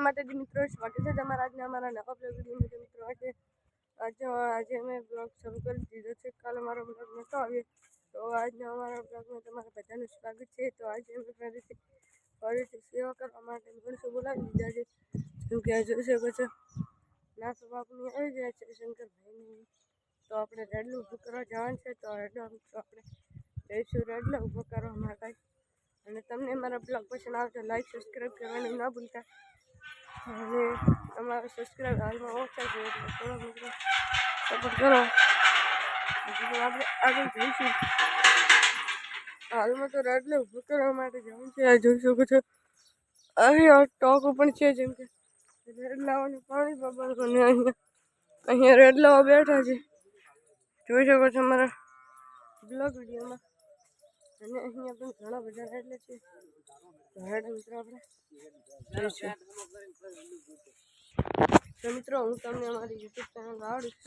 માતાજી મિત્રો, સ્વાગત છે તમારા આજના અમારા નવા બ્લોગ વિડીયોમાં. મિત્રો આજે મેં બ્લોગ શરૂ કરી દીધો છે. કાલે મારો બ્લોગ નહોતો આવ્યો, તો આજના અમારા બ્લોગમાં તમારા બધાનું સ્વાગત છે. તો આજે અમે ફરીથી સેવા કરવા માટે માણસો બોલાવી દીધા છે. જેમ કે આ જોઈ શકો છો, નાસો બાપની આવી ગયા છે શંકરભાઈની. તો આપણે રેડલો ઊભો કરવા જવાનું છે. તો આપણે જઈશું રેડલો ઊભો કરવા માટે. અને તમને મારા બ્લોગ પસંદ આવે તો લાઈક સબસ્ક્રાઈબ કરવાનું ના ભૂલતા. અને અમારા સબસ્ક્રાઈબ હાલમાં ઓછા છે, એટલે થોડો મિત્રો સપોર્ટ કરો. આપણે આગળ જઈશું. હાલમાં તો રેડલો ઊભો કરવા માટે જવું છે. આ જોઈ શકો છો, અહીં ટોકો પણ છે. જેમ કે રેડલાઓને પાણી પાવાનું, અને અહીંયા રેડલાઓ બેઠા છે, જોઈ શકો છો અમારા બ્લોગ વિડીયોમાં. અને અહીંયા પણ ઘણા બધા રેડલા છે. મિત્રો આપણે જઈશું. તો મિત્રો હું તમને અમારી યુટ્યુબ ચેનલ આવડીશ.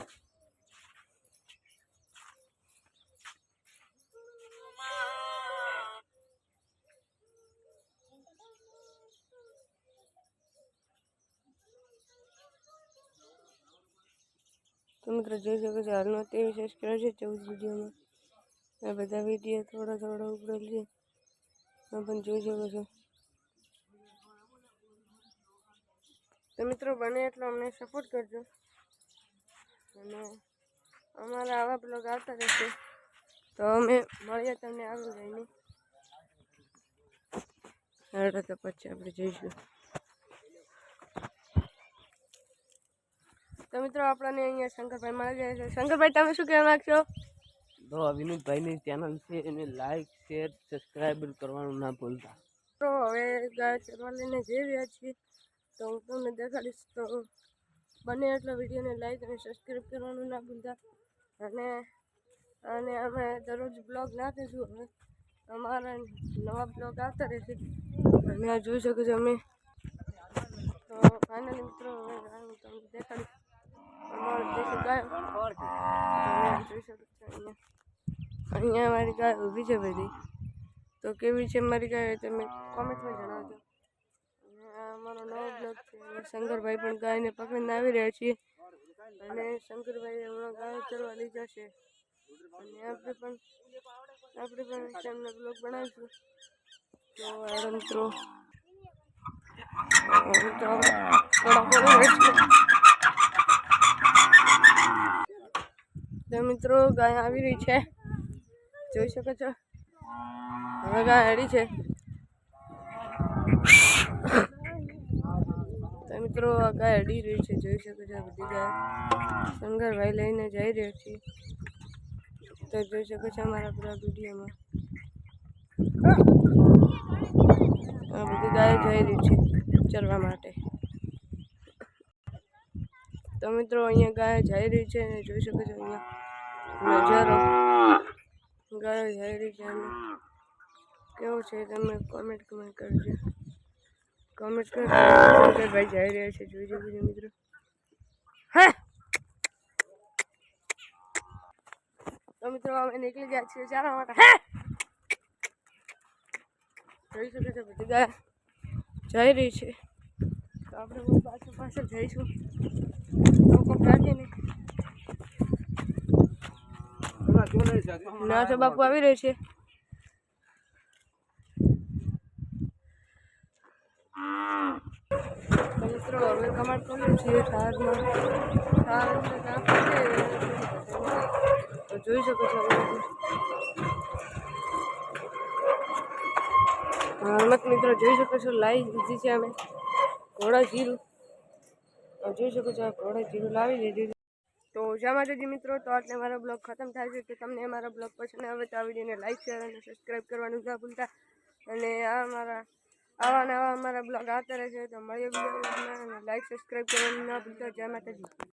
તો મિત્રો જોઈ શકો છો, હાલમાં 23 સબસ્ક્રાઈબર છે 14 વિડીયોમાં. આ બધા વિડીયો થોડા ઉપડેલ છે, પણ જોઈ શકો છો. તો મિત્રો બને એટલો અમને સપોર્ટ કરજો, અને અમારા આવા બ્લોગ આવતા રહેશે. તો અમે મળીએ તમને આગળ જઈને. તો પછી આપણે જઈશું. તો મિત્રો આપણને અહીંયા શંકરભાઈ મળી ગયા છે. શંકરભાઈ, તમે શું કહેવા માંગશો? તો વિનોદભાઈની ચેનલ છે, એને લાઈક શેર સબસ્ક્રાઈબ કરવાનું ના ભૂલતા. તો હવે ગાય ચરવા લઈને જઈ રહ્યા છીએ. તો હું તમને દેખાડીશ. તો બને એટલો વિડીયોને લાઈક અને સબસ્ક્રાઈબ કરવાનું ના ભૂલતા. અને અમે દરરોજ બ્લોગ નાખીશું. હવે અમારા નવા બ્લોગ આવતા રહેશે. અને આ જોઈ શકો છો અમે. તો ફાઇનલી મિત્રો હવે હું તમને દેખાડીશ અમારું દેશી ગાય. જોઈ શકો છો અહીંયા મારી ગાય ઊભી છે બધી. તો કેવી છે મારી ગાય તમે કોમેન્ટમાં જણાવજો. અને આ અમારો નવો બ્લોગ છે. શંકરભાઈ પણ ગાયને પકડીને આવી રહ્યા છીએ. અને શંકરભાઈ હમણાં ગાય ચરવા લઈ જશે. અને આપણે પણ તેમનો બ્લોગ બનાવીશું. તો મિત્રો તો મિત્રો ગાય આવી રહી છે, જોઈ શકો છો. હવે ગાય હેડી છે. તો મિત્રો આ ગાય હેડી રહી છે, જોઈ શકો છો. બધી ગાય શંકરભાઈ લઈને જઈ રહ્યા છીએ. તો જોઈ શકો છો અમારા પૂરા વિડીયોમાં આ બધી ગાય જઈ રહી છે ચરવા માટે. તો મિત્રો અહીંયા ગાય જઈ રહી છે, અને જોઈ શકો છો અહીંયા નજારો ગાય જઈ રહી છે. અને કેવું છે તમે કોમેન્ટ કરજો. કોમેન્ટ કરો. શંકરભાઈ જઈ રહ્યા છે, જોઈ શકો છો મિત્રો. હા, તો મિત્રો અમે નીકળી ગયા છીએ ચાલવા માટે. જોઈ શકો છો બધી ગાય જઈ રહી છે. તો આપણે પાછળ જઈશું. ના તો બાપુ આવી રહી છે. મિત્રો હવે કમાડ કરીએ છીએ ઠારમાં. તો જોઈ શકો છો હાલમાં મિત્રો જોઈ શકો છો લાવી દીધી છે અમે ઘોડા જીરું. જોઈ શકો છો ઘોડા જીરું લાવી દીધી. તો જય માતાજી મિત્રો, તો એટલે મારો બ્લોગ ખતમ થાય છે. તો તમને અમારો બ્લોગ પસંદ આવે તો આ વિડીયોને લાઈક શેર અને સબસ્ક્રાઈબ કરવાનું ના ભૂલતા. અને આવા અમારા બ્લોગ આવતા રહેશે. તો મળીએ બીજા બ્લોગમાં, અને લાઈક સબસ્ક્રાઈબ કરવાનું ના ભૂલતા. જય માતાજી.